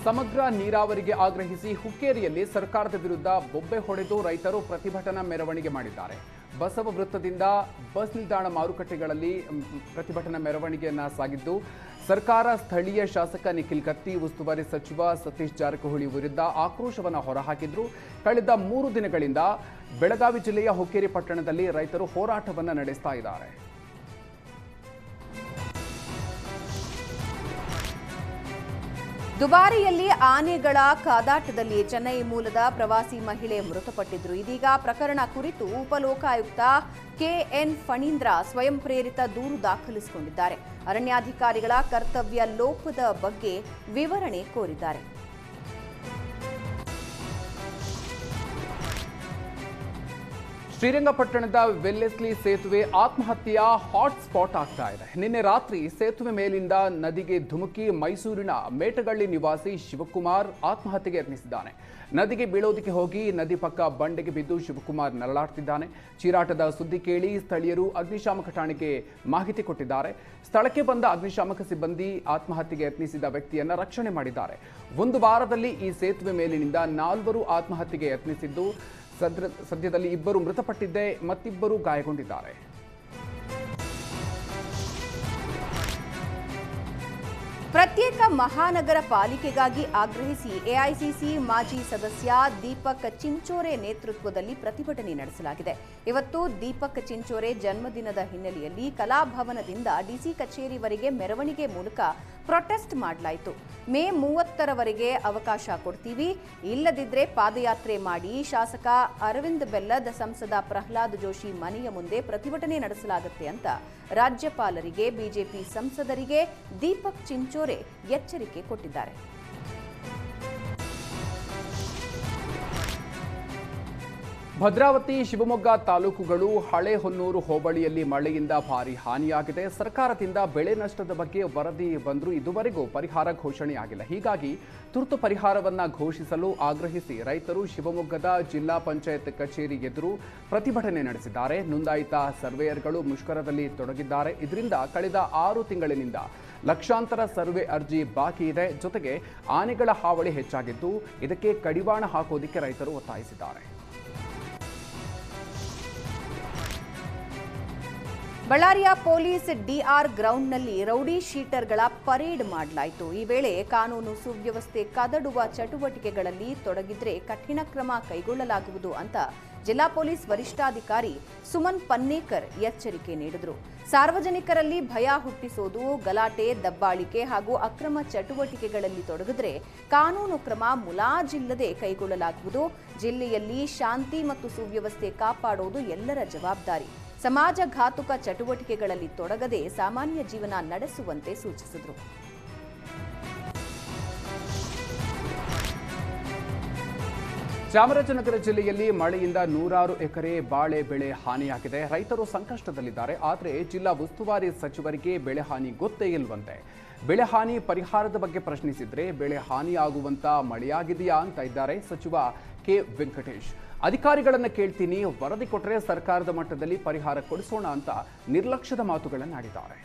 ಸಮಗ್ರ ನೀರಾವರಿಗೆ ಆಗ್ರಹಿಸಿ ಹುಕ್ಕೇರಿಯಲ್ಲಿ ಸರ್ಕಾರದ ವಿರುದ್ಧ ಬೊಬ್ಬೆ ಹೊಡೆದು ರೈತರು ಪ್ರತಿಭಟನಾ ಮೆರವಣಿಗೆ ಮಾಡಿದ್ದಾರೆ. ಬಸವ ವೃತ್ತದಿಂದ ಬಸ್ ನಿಲ್ದಾಣ ಮಾರುಕಟ್ಟೆಗಳಲ್ಲಿ ಪ್ರತಿಭಟನಾ ಮೆರವಣಿಗೆಯನ್ನ ಸಾಗಿದ್ದು, ಸರ್ಕಾರ ಸ್ಥಳೀಯ ಶಾಸಕ ನಿಖಿಲ್ ಕತ್ತಿ, ಉಸ್ತುವಾರಿ ಸಚಿವ ಸತೀಶ್ ಜಾರಕಿಹೊಳಿ ವಿರುದ್ಧ ಆಕ್ರೋಶವನ್ನು ಹೊರಹಾಕಿದ್ರು. ಕಳೆದ 3 ದಿನಗಳಿಂದ ಬೆಳಗಾವಿ ಜಿಲ್ಲೆಯ ಹುಕ್ಕೇರಿ ಪಟ್ಟಣದಲ್ಲಿ ರೈತರು ಹೋರಾಟವನ್ನು ನಡೆಸ್ತಾ ಇದ್ದಾರೆ. ದುಬಾರಿಯಲ್ಲಿ ಆನೆಗಳ ಕಾದಾಟದಲ್ಲಿ ಚೆನ್ನೈ ಮೂಲದ ಪ್ರವಾಸಿ ಮಹಿಳೆ ಮೃತಪಟ್ಟಿದ್ರು. ಇದೀಗ ಪ್ರಕರಣ ಕುರಿತು ಉಪಲೋಕಾಯುಕ್ತ ಕೆಎನ್ ಫಣೀಂದ್ರ ಸ್ವಯಂ ಪ್ರೇರಿತ ದೂರು ದಾಖಲಿಸಿಕೊಂಡಿದ್ದಾರೆ. ಅರಣ್ಯಾಧಿಕಾರಿಗಳ ಕರ್ತವ್ಯ ಲೋಪದ ಬಗ್ಗೆ ವಿವರಣೆ ಕೋರಿದ್ದಾರೆ. ಶ್ರೀರಂಗಪಟ್ಟಣದ ವೆಲ್ಲೆಸ್ಲಿ ಸೇತುವೆ ಆತ್ಮಹತ್ಯೆಯ ಹಾಟ್ ಸ್ಪಾಟ್ ಆಗ್ತಾ ಇದೆ. ನಿನ್ನೆ ರಾತ್ರಿ ಸೇತುವೆ ಮೇಲಿಂದ ನದಿಗೆ ಧುಮುಕಿ ಮೈಸೂರಿನ ಮೇಟಗಳ್ಳಿ ನಿವಾಸಿ ಶಿವಕುಮಾರ್ ಆತ್ಮಹತ್ಯೆಗೆ ಯತ್ನಿಸಿದ್ದಾನೆ. ನದಿಗೆ ಬೀಳೋದಕ್ಕೆ ಹೋಗಿ ನದಿ ಪಕ್ಕ ಬಂಡೆಗೆ ಬಿದ್ದು ಶಿವಕುಮಾರ್ ನರಳಾಡ್ತಿದ್ದಾನೆ. ಚೀರಾಟದ ಸುದ್ದಿ ಕೇಳಿ ಸ್ಥಳೀಯರು ಅಗ್ನಿಶಾಮಕ ಠಾಣೆಗೆ ಮಾಹಿತಿ ಕೊಟ್ಟಿದ್ದಾರೆ. ಸ್ಥಳಕ್ಕೆ ಬಂದ ಅಗ್ನಿಶಾಮಕ ಸಿಬ್ಬಂದಿ ಆತ್ಮಹತ್ಯೆಗೆ ಯತ್ನಿಸಿದ ವ್ಯಕ್ತಿಯನ್ನ ರಕ್ಷಣೆ ಮಾಡಿದ್ದಾರೆ. 1 ವಾರದಲ್ಲಿ ಈ ಸೇತುವೆ ಮೇಲಿನಿಂದ 4 ಆತ್ಮಹತ್ಯೆಗೆ ಯತ್ನಿಸಿದ್ದು, ಸದ್ಯದಲ್ಲಿ 2 ಮೃತಪಟ್ಟಿದ್ದೆ, ಮತ್ತಿಬ್ಬರು ಗಾಯಗೊಂಡಿದ್ದಾರೆ. ಪ್ರತ್ಯೇಕ ಮಹಾನಗರ ಪಾಲಿಕೆಗಾಗಿ ಆಗ್ರಹಿಸಿ ಎಐಸಿಸಿ ಮಾಜಿ ಸದಸ್ಯ ದೀಪಕ್ ಚಿಂಚೋರೆ ನೇತೃತ್ವದಲ್ಲಿ ಪ್ರತಿಭಟನೆ ನಡೆಸಲಾಗಿದೆ. ಇವತ್ತು ದೀಪಕ್ ಚಿಂಚೋರೆ ಜನ್ಮದಿನದ ಹಿನ್ನೆಲೆಯಲ್ಲಿ ಕಲಾಭವನದಿಂದ ಡಿಸಿ ಕಚೇರಿವರೆಗೆ ಮೆರವಣಿಗೆ ಮೂಲಕ ಪ್ರೊಟೆಸ್ಟ್ ಮಾಡಲಾಯಿತು. ಮೇ 30ರವರೆಗೆ ಅವಕಾಶ ಕೊಡ್ತೀವಿ, ಇಲ್ಲದಿದ್ರೆ ಪಾದಯಾತ್ರೆ ಮಾಡಿ ಶಾಸಕ ಅರವಿಂದ್ ಬೆಲ್ಲದ್, ಸಂಸದ ಪ್ರಹ್ಲಾದ್ ಜೋಶಿ ಮನೆಯ ಮುಂದೆ ಪ್ರತಿಭಟನೆ ನಡೆಸಲಾಗುತ್ತೆ ಅಂತ ರಾಜ್ಯಪಾಲರಿಗೆ, ಬಿಜೆಪಿ ಸಂಸದರಿಗೆ ದೀಪಕ್ ಚಿಂಚೋರೆ ಎಚ್ಚರಿಕೆ ಕೊಟ್ಟಿದ್ದಾರೆ. ಭದ್ರಾವತಿ, ಶಿವಮೊಗ್ಗ ತಾಲೂಕುಗಳು ಹಳೆಹೊನ್ನೂರು ಹೋಬಳಿಯಲ್ಲಿ ಮಳೆಯಿಂದ ಭಾರಿ ಹಾನಿಯಾಗಿದೆ. ಸರ್ಕಾರದಿಂದ ಬೆಳೆ ನಷ್ಟದ ಬಗ್ಗೆ ವರದಿ ಬಂದರೂ ಇದುವರೆಗೂ ಪರಿಹಾರ ಘೋಷಣೆಯಾಗಿಲ್ಲ. ಹೀಗಾಗಿ ತುರ್ತು ಪರಿಹಾರವನ್ನ ಘೋಷಿಸಲು ಆಗ್ರಹಿಸಿ ರೈತರು ಶಿವಮೊಗ್ಗದ ಜಿಲ್ಲಾ ಪಂಚಾಯತ್ ಕಚೇರಿ ಎದುರು ಪ್ರತಿಭಟನೆ ನಡೆಸಿದ್ದಾರೆ. ನೋಂದಾಯಿತ ಸರ್ವೇಯರ್ಗಳು ಮುಷ್ಕರದಲ್ಲಿ ತೊಡಗಿದ್ದಾರೆ. ಇದರಿಂದ ಕಳೆದ 6 ತಿಂಗಳಿನಿಂದ ಲಕ್ಷಾಂತರ ಸರ್ವೆ ಅರ್ಜಿ ಬಾಕಿ ಇದೆ. ಜೊತೆಗೆ ಆನೆಗಳ ಹಾವಳಿ ಹೆಚ್ಚಾಗಿದ್ದು, ಇದಕ್ಕೆ ಕಡಿವಾಣ ಹಾಕೋದಿಕ್ಕೆ ರೈತರು ಒತ್ತಾಯಿಸಿದ್ದಾರೆ. ಬಳ್ಳಾರಿಯ ಪೊಲೀಸ್ ಡಿಆರ್ ಗ್ರೌಂಡ್ನಲ್ಲಿ ರೌಡಿ ಶೀಟರ್ಗಳ ಪರೇಡ್ ಮಾಡಲಾಯಿತು. ಈ ವೇಳೆ ಕಾನೂನು ಸುವ್ಯವಸ್ಥೆ ಕದಡುವ ಚಟುವಟಿಕೆಗಳಲ್ಲಿ ತೊಡಗಿದ್ರೆ ಕಠಿಣ ಕ್ರಮ ಕೈಗೊಳ್ಳಲಾಗುವುದು ಅಂತ ಜಿಲ್ಲಾ ಪೊಲೀಸ್ ವರಿಷ್ಠಾಧಿಕಾರಿ ಸುಮನ್ ಪನ್ನೇಕರ್ ಎಚ್ಚರಿಕೆ ನೀಡಿದರು. ಸಾರ್ವಜನಿಕರಲ್ಲಿ ಭಯ ಹುಟ್ಟಿಸೋದು, ಗಲಾಟೆ, ದಬ್ಬಾಳಿಕೆ ಹಾಗೂ ಅಕ್ರಮ ಚಟುವಟಿಕೆಗಳಲ್ಲಿ ತೊಡಗಿದ್ರೆ ಕಾನೂನು ಕ್ರಮ ಮುಲಾಜಿಲ್ಲದೆ ಕೈಗೊಳ್ಳಲಾಗುವುದು. ಜಿಲ್ಲೆಯಲ್ಲಿ ಶಾಂತಿ ಮತ್ತು ಸುವ್ಯವಸ್ಥೆ ಕಾಪಾಡುವುದು ಎಲ್ಲರ ಜವಾಬ್ದಾರಿ. ಸಮಾಜಘಾತುಕ ಚಟುವಟಿಕೆಗಳಲ್ಲಿ ತೊಡಗದೆ ಸಾಮಾನ್ಯ ಜೀವನ ನಡೆಸುವಂತೆ ಸೂಚಿಸಿದರು. ಚಾಮರಾಜನಗರ ಜಿಲ್ಲೆಯಲ್ಲಿ ಮಳೆಯಿಂದ 100 ಎಕರೆ ಬಾಳೆ ಬೆಳೆ ಹಾನಿಯಾಗಿದೆ. ರೈತರು ಸಂಕಷ್ಟದಲ್ಲಿದ್ದಾರೆ. ಆದರೆ ಜಿಲ್ಲಾ ಉಸ್ತುವಾರಿ ಸಚಿವರಿಗೆ ಬೆಳೆ ಹಾನಿ ಗೊತ್ತೇ ಇಲ್ವಂತೆ. ಬೆಳೆ ಹಾನಿ ಪರಿಹಾರದ ಬಗ್ಗೆ ಪ್ರಶ್ನಿಸಿದ್ರೆ ಬೆಳೆ ಹಾನಿಯಾಗುವಂತ ಮಳೆಯಾಗಿದೆಯಾ ಅಂತ ಇದ್ದಾರೆ ಸಚಿವ ಕೆ ವೆಂಕಟೇಶ್. ಅಧಿಕಾರಿಗಳನ್ನ ಕೇಳ್ತೀನಿ, ವರದಿ ಕೊಟ್ಟರೆ ಸರ್ಕಾರದ ಮಟ್ಟದಲ್ಲಿ ಪರಿಹಾರ ಕೊಡಿಸೋಣ ಅಂತ ನಿರ್ಲಕ್ಷ್ಯದ ಮಾತುಗಳನ್ನಾಡಿದ್ದಾರೆ.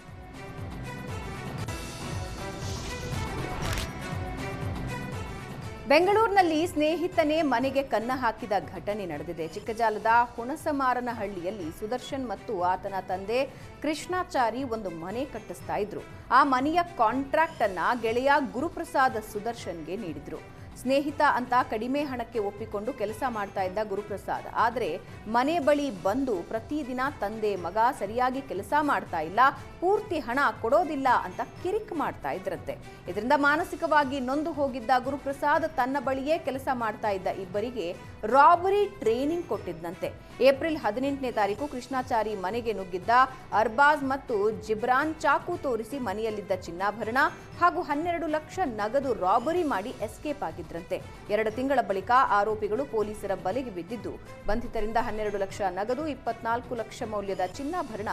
ಬೆಂಗಳೂರಿನಲ್ಲಿ ಸ್ನೇಹಿತನೇ ಮನೆಗೆ ಕನ್ನ ಹಾಕಿದ ಘಟನೆ ನಡೆದಿದೆ. ಚಿಕ್ಕಜಾಲದ ಹುಣಸಮಾರನಹಳ್ಳಿಯಲ್ಲಿ ಸುದರ್ಶನ್ ಮತ್ತು ಆತನ ತಂದೆ ಕೃಷ್ಣಾಚಾರಿ ಒಂದು ಮನೆ ಕಟ್ಟಿಸ್ತಾ ಇದ್ರು. ಆ ಮನೆಯ ಕಾಂಟ್ರಾಕ್ಟ್ ಅನ್ನ ಗೆಳೆಯ ಗುರುಪ್ರಸಾದ್ ಸುದರ್ಶನ್ಗೆ ನೀಡಿದ್ರು. ಸ್ನೇಹಿತ ಅಂತ ಕಡಿಮೆ ಹಣಕ್ಕೆ ಒಪ್ಪಿಕೊಂಡು ಕೆಲಸ ಮಾಡ್ತಾ ಇದ್ದ ಗುರುಪ್ರಸಾದ್ ಆದರೆ ಮನೆ ಬಳಿ ಬಂದು ಪ್ರತಿದಿನ ತಂದೆ ಮಗ ಸರಿಯಾಗಿ ಕೆಲಸ ಮಾಡ್ತಾ ಇಲ್ಲ, ಪೂರ್ತಿ ಹಣ ಕೊಡೋದಿಲ್ಲ ಅಂತ ಕಿರಿಕ್ ಮಾಡ್ತಾ ಇದ್ರಂತೆ. ಇದರಿಂದ ಮಾನಸಿಕವಾಗಿ ನೊಂದು ಹೋಗಿದ್ದ ಗುರುಪ್ರಸಾದ್ ತನ್ನ ಬಳಿಯೇ ಕೆಲಸ ಮಾಡ್ತಾ ಇದ್ದ ಇಬ್ಬರಿಗೆ ರಾಬರಿ ಟ್ರೈನಿಂಗ್ ಕೊಟ್ಟಿದ್ದಂತೆ. ಏಪ್ರಿಲ್ 18ನೇ ತಾರೀಕು ಕೃಷ್ಣಾಚಾರಿ ಮನೆಗೆ ನುಗ್ಗಿದ್ದ ಅರ್ಬಾಜ್ ಮತ್ತು ಜಿಬ್ರಾನ್ ಚಾಕು ತೋರಿಸಿ ಮನೆಯಲ್ಲಿದ್ದ ಚಿನ್ನಾಭರಣ ಹಾಗೂ 12 ಲಕ್ಷ ನಗದು ರಾಬರಿ ಮಾಡಿ ಎಸ್ಕೇಪ್ ಆಗಿದ್ರಂತೆ. 2 ತಿಂಗಳ ಬಳಿಕ ಆರೋಪಿಗಳು ಪೊಲೀಸರ ಬಲೆಗೆ ಬಿದ್ದಿದ್ದು, ಬಂಧಿತರಿಂದ 12 ಲಕ್ಷ ನಗದು, 24 ಲಕ್ಷ ಮೌಲ್ಯದ ಚಿನ್ನಾಭರಣ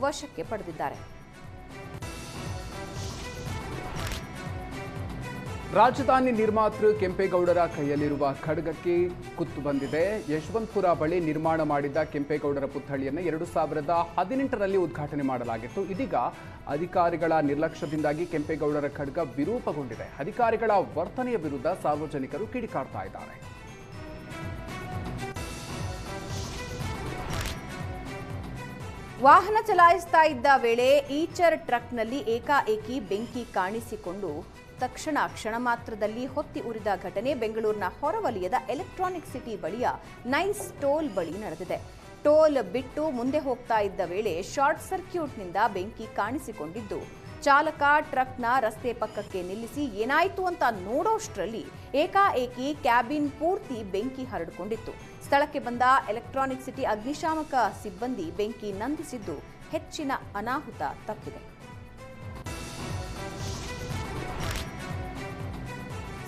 ವಶಕ್ಕೆ ಪಡೆದಿದ್ದಾರೆ. ರಾಜಧಾನಿ ನಿರ್ಮಾತೃ ಕೆಂಪೇಗೌಡರ ಕೈಯಲ್ಲಿರುವ ಖಡ್ಗಕ್ಕೆ ಕುತ್ತು ಬಂದಿದೆ. ಯಶವಂತಪುರ ಬಳಿ ನಿರ್ಮಾಣ ಮಾಡಿದ್ದ ಕೆಂಪೇಗೌಡರ ಪುತ್ಥಳಿಯನ್ನು 2018ರಲ್ಲಿ ಉದ್ಘಾಟನೆ ಮಾಡಲಾಗಿತ್ತು. ಇದೀಗ ಅಧಿಕಾರಿಗಳ ನಿರ್ಲಕ್ಷ್ಯದಿಂದಾಗಿ ಕೆಂಪೇಗೌಡರ ಖಡ್ಗ ವಿರೂಪಗೊಂಡಿದೆ. ಅಧಿಕಾರಿಗಳ ವರ್ತನೆಯ ವಿರುದ್ಧ ಸಾರ್ವಜನಿಕರು ಕಿಡಿಕಾರ್ತಾ ಇದ್ದಾರೆ. ವಾಹನ ಚಲಾಯಿಸ್ತಾ ಇದ್ದ ವೇಳೆ ಈಚರ್ ಟ್ರಕ್ನಲ್ಲಿ ಏಕಾಏಕಿ ಬೆಂಕಿ ಕಾಣಿಸಿಕೊಂಡು ತಕ್ಷಣ ಕ್ಷಣ ಮಾತ್ರದಲ್ಲಿ ಹೊತ್ತಿ ಉರಿದ ಘಟನೆ ಬೆಂಗಳೂರಿನ ಹೊರವಲಯದ ಎಲೆಕ್ಟ್ರಾನಿಕ್ ಸಿಟಿ ಬಳಿಯ ನೈಸ್ ಟೋಲ್ ಬಳಿ ನಡೆದಿದೆ. ಟೋಲ್ ಬಿಟ್ಟು ಮುಂದೆ ಹೋಗ್ತಾ ಇದ್ದ ವೇಳೆ ಶಾರ್ಟ್ ಸರ್ಕ್ಯೂಟ್ನಿಂದ ಬೆಂಕಿ ಕಾಣಿಸಿಕೊಂಡಿದ್ದು, ಚಾಲಕ ಟ್ರಕ್ನ ರಸ್ತೆ ಪಕ್ಕಕ್ಕೆ ನಿಲ್ಲಿಸಿ ಏನಾಯ್ತು ಅಂತ ನೋಡೋಷ್ಟರಲ್ಲಿ ಏಕಾಏಕಿ ಕ್ಯಾಬಿನ್ ಪೂರ್ತಿ ಬೆಂಕಿ ಹರಡಿಕೊಂಡಿತ್ತು. ಸ್ಥಳಕ್ಕೆ ಬಂದ ಎಲೆಕ್ಟ್ರಾನಿಕ್ ಸಿಟಿ ಅಗ್ನಿಶಾಮಕ ಸಿಬ್ಬಂದಿ ಬೆಂಕಿ ನಂದಿಸಿದ್ದು ಹೆಚ್ಚಿನ ಅನಾಹುತ ತಪ್ಪಿದೆ.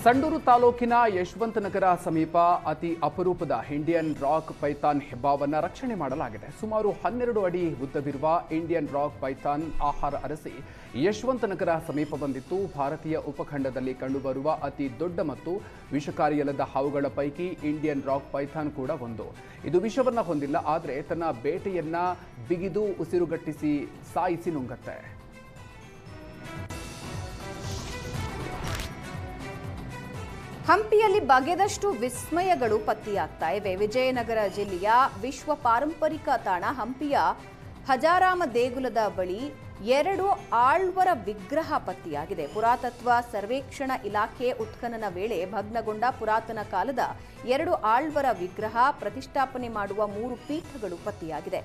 ಸಂಡೂರು ತಾಲೂಕಿನ ಯಶವಂತನಗರ ಸಮೀಪ ಅತಿ ಅಪರೂಪದ ಇಂಡಿಯನ್ ರಾಕ್ ಪೈಥಾನ್ ಹೆಬ್ಬಾವನ್ನ ರಕ್ಷಣೆ ಮಾಡಲಾಗಿದೆ. ಸುಮಾರು 12 ಅಡಿ ಉದ್ದವಿರುವ ಇಂಡಿಯನ್ ರಾಕ್ ಪೈಥಾನ್ ಆಹಾರ ಅರಸಿ ಯಶವಂತನಗರ ಸಮೀಪ ಬಂದಿತ್ತು. ಭಾರತೀಯ ಉಪಖಂಡದಲ್ಲಿ ಕಂಡುಬರುವ ಅತಿ ದೊಡ್ಡ ಮತ್ತು ವಿಷಕಾರಿಯಲ್ಲದ ಹಾವುಗಳ ಪೈಕಿ ಇಂಡಿಯನ್ ರಾಕ್ ಪೈಥಾನ್ ಕೂಡ ಒಂದು. ಇದು ವಿಷವನ್ನ ಹೊಂದಿಲ್ಲ, ಆದರೆ ತನ್ನ ಬೇಟೆಯನ್ನ ಬಿಗಿದು ಉಸಿರುಗಟ್ಟಿಸಿ ಸಾಯಿಸಿ ನುಂಗತ್ತೆ. ಹಂಪಿಯಲ್ಲಿ ಬಗೆದಷ್ಟು ವಿಸ್ಮಯಗಳು ಪತ್ತೆಯಾಗ್ತಾ ಇವೆ. ವಿಜಯನಗರ ಜಿಲ್ಲೆಯ ವಿಶ್ವ ಪಾರಂಪರಿಕ ತಾಣ ಹಂಪಿಯ ಹಜಾರಾಮ ದೇಗುಲದ ಬಳಿ 2 ಆಳ್ವರ ವಿಗ್ರಹ ಪತ್ತೆಯಾಗಿದೆ. ಪುರಾತತ್ವ ಸರ್ವೇಕ್ಷಣಾ ಇಲಾಖೆ ಉತ್ಖನನ ವೇಳೆ ಭಗ್ನಗೊಂಡ ಪುರಾತನ ಕಾಲದ 2 ಆಳ್ವರ ವಿಗ್ರಹ, ಪ್ರತಿಷ್ಠಾಪನೆ ಮಾಡುವ 3 ಪೀಠಗಳು ಪತ್ತೆಯಾಗಿದೆ.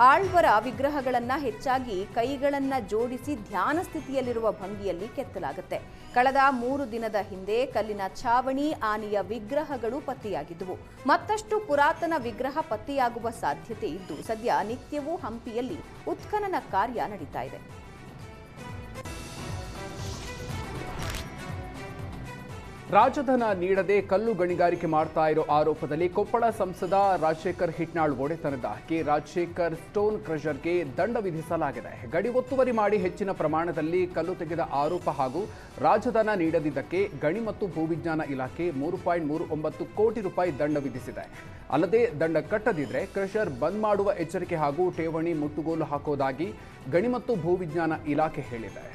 ಆಳ್ವರ ವಿಗ್ರಹಗಳನ್ನು ಹೆಚ್ಚಾಗಿ ಕೈಗಳನ್ನು ಜೋಡಿಸಿ ಧ್ಯಾನ ಸ್ಥಿತಿಯಲ್ಲಿರುವ ಭಂಗಿಯಲ್ಲಿ ಕೆತ್ತಲಾಗುತ್ತೆ. ಕಳೆದ 3 ದಿನದ ಹಿಂದೆ ಕಲ್ಲಿನ ಛಾವಣಿ, ಆನೆಯ ವಿಗ್ರಹಗಳು ಪತ್ತೆಯಾಗಿದ್ದವು. ಮತ್ತಷ್ಟು ಪುರಾತನ ವಿಗ್ರಹ ಪತ್ತೆಯಾಗುವ ಸಾಧ್ಯತೆ ಇದ್ದು, ಸದ್ಯ ನಿತ್ಯವೂ ಹಂಪಿಯಲ್ಲಿ ಉತ್ಖನನ ಕಾರ್ಯ ನಡೀತಾ ಇದೆ. ರಾಜಧನ ನೀಡದೆ ಕಲ್ಲು ಗಣಿಗಾರಿಕೆ ಮಾಡ್ತಾ ಇರೋ ಆರೋಪದಲ್ಲಿ ಕೊಪ್ಪಳ ಸಂಸದ ರಾಜಶೇಖರ್ ಹಿಟ್ನಾಳ್ ಒಡೆತನದ ಕೆ ರಾಜಶೇಖರ್ ಸ್ಟೋನ್ ಕ್ರಷರ್ಗೆ ದಂಡ ವಿಧಿಸಲಾಗಿದೆ. ಗಡಿ ಒತ್ತುವರಿ ಮಾಡಿ ಹೆಚ್ಚಿನ ಪ್ರಮಾಣದಲ್ಲಿ ಕಲ್ಲು ತೆಗೆದ ಆರೋಪ ಹಾಗೂ ರಾಜಧನ ನೀಡದಿದ್ದಕ್ಕೆ ಗಣಿ ಮತ್ತು ಭೂವಿಜ್ಞಾನ ಇಲಾಖೆ 3.39 ಕೋಟಿ ರೂಪಾಯಿ ದಂಡ ವಿಧಿಸಿದೆ. ಅಲ್ಲದೆ ದಂಡ ಕಟ್ಟದಿದ್ರೆ ಕ್ರಷರ್ ಬಂದ್ ಮಾಡುವ ಎಚ್ಚರಿಕೆ ಹಾಗೂ ಠೇವಣಿ ಮುಟ್ಟುಗೋಲು ಹಾಕೋದಾಗಿ ಗಣಿ ಮತ್ತು ಭೂವಿಜ್ಞಾನ ಇಲಾಖೆ ಹೇಳಿದೆ.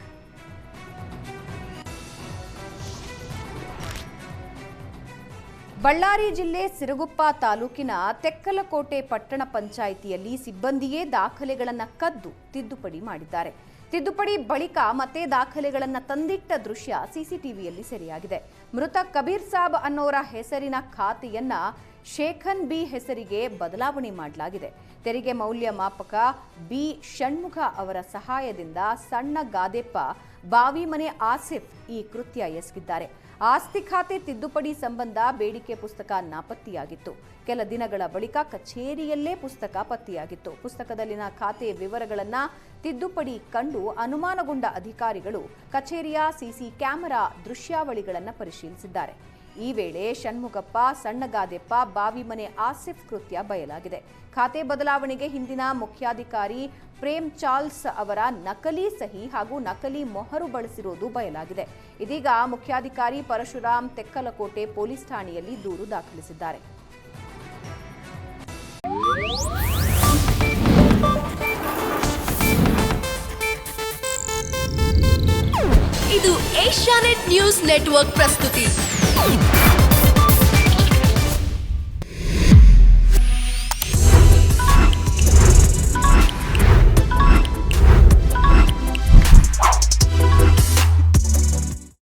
ಬಳ್ಳಾರಿ ಜಿಲ್ಲೆ ಸಿರುಗುಪ್ಪ ತಾಲೂಕಿನ ತೆಕ್ಕಲಕೋಟೆ ಪಟ್ಟಣ ಪಂಚಾಯಿತಿಯಲ್ಲಿ ಸಿಬ್ಬಂದಿಯೇ ದಾಖಲೆಗಳನ್ನು ಕದ್ದು ತಿದ್ದುಪಡಿ ಮಾಡಿದ್ದಾರೆ. ತಿದ್ದುಪಡಿ ಬಳಿಕ ಮತ್ತೆ ದಾಖಲೆಗಳನ್ನು ತಂದಿಟ್ಟ ದೃಶ್ಯ ಸಿಸಿಟಿವಿಯಲ್ಲಿ ಸೆರೆಯಾಗಿದೆ. ಮೃತ ಕಬೀರ್ ಸಾಬ್ ಅನ್ನೋರ ಹೆಸರಿನ ಖಾತೆಯನ್ನ ಶೇಖನ್ ಬಿ ಹೆಸರಿಗೆ ಬದಲಾವಣೆ ಮಾಡಲಾಗಿದೆ. ತೆರಿಗೆ ಮೌಲ್ಯಮಾಪಕ ಬಿ ಷಣ್ಮುಖ ಅವರ ಸಹಾಯದಿಂದ ಸಣ್ಣ ಗಾದೆಪ್ಪ ಬಾವಿಮನೆ ಆಸಿಫ್ ಈ ಕೃತ್ಯ ಎಸಗಿದ್ದಾರೆ. ಆಸ್ತಿ ಖಾತೆ ತಿದ್ದುಪಡಿ ಸಂಬಂಧ ಬೇಡಿಕೆ ಪುಸ್ತಕ ನಾಪತ್ತೆಯಾಗಿತ್ತು. ಕೆಲ ದಿನಗಳ ಬಳಿಕ ಕಚೇರಿಯಲ್ಲೇ ಪುಸ್ತಕ ಪತ್ತೆಯಾಗಿತ್ತು. ಪುಸ್ತಕದಲ್ಲಿನ ಖಾತೆ ವಿವರಗಳನ್ನು ತಿದ್ದುಪಡಿ ಕಂಡು ಅನುಮಾನಗೊಂಡ ಅಧಿಕಾರಿಗಳು ಕಚೇರಿಯ ಸಿಸಿ ಕ್ಯಾಮೆರಾ ದೃಶ್ಯಾವಳಿಗಳನ್ನು ಪರಿಶೀಲಿಸಿದ್ದಾರೆ. ಈ ವೇಳೆ ಷಣ್ಮುಖಪ್ಪ, ಸಣ್ಣಗಾದೆಪ್ಪ, ಬಾವಿಮನೆ ಆಸಿಫ್ ಕೃತ್ಯ ಬಯಲಾಗಿದೆ. ಖಾತೆ ಬದಲಾವಣೆಗೆ ಹಿಂದಿನ ಮುಖ್ಯಾಧಿಕಾರಿ ಪ್ರೇಮ್ ಚಾರ್ಲ್ಸ್ ಅವರ ನಕಲಿ ಸಹಿ ಹಾಗೂ ನಕಲಿ ಮೊಹರು ಬಳಸಿರುವುದು ಬಯಲಾಗಿದೆ. ಇದೀಗ ಮುಖ್ಯಾಧಿಕಾರಿ ಪರಶುರಾಮ್ ತೆಕ್ಕಲಕೋಟೆ ಪೊಲೀಸ್ ಠಾಣೆಯಲ್ಲಿ ದೂರು ದಾಖಲಿಸಿದ್ದಾರೆ. ಇದು ಏಷ್ಯಾನೆಟ್ ನ್ಯೂಸ್ ನೆಟ್ವರ್ಕ್ ಪ್ರಸ್ತುತಿ.